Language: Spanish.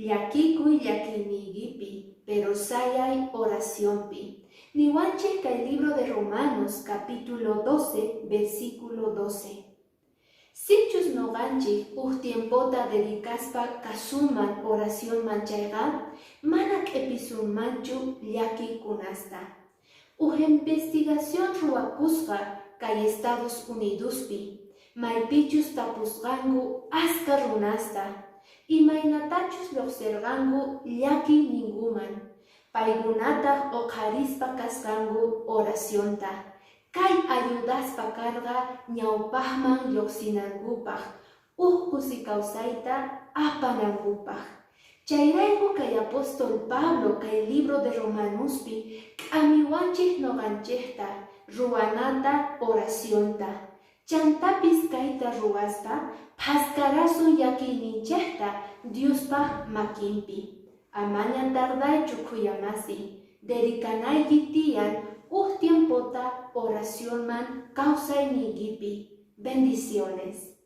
llakikuy llakinigipi, pero sayay oraciónpi. Niwanchik kay libro de Romanos capítulo 12, versículo 12. Sichus noganchik tiempota dedicaspa kasuman oración manchayga, manak episunmanchu llakikunasta. Investigación ruakusqa kay Estados Unidospi, maypichus tapusqangu aska runasta, imaynatachus lluqsirqangu llaki ninguman, paykunata oqarispa kasqangu oracionta, kay ayudaspa karqa ñawpaqman lluqsinankupaq, kusikawsayta apanankupaq. Chayrayku kay apóstol Pablo kay libro de Romanospi k'amiwanchik noqanchikta ruwanata oracionta. Chantapis kayta ruwaspa paskarasun yakiyninchikta Diospaq makinpi. Amaña tardaychu kuyamasi, dedikanayki tiyan tiempota oracionman kawsaynikipi. Bendiciones.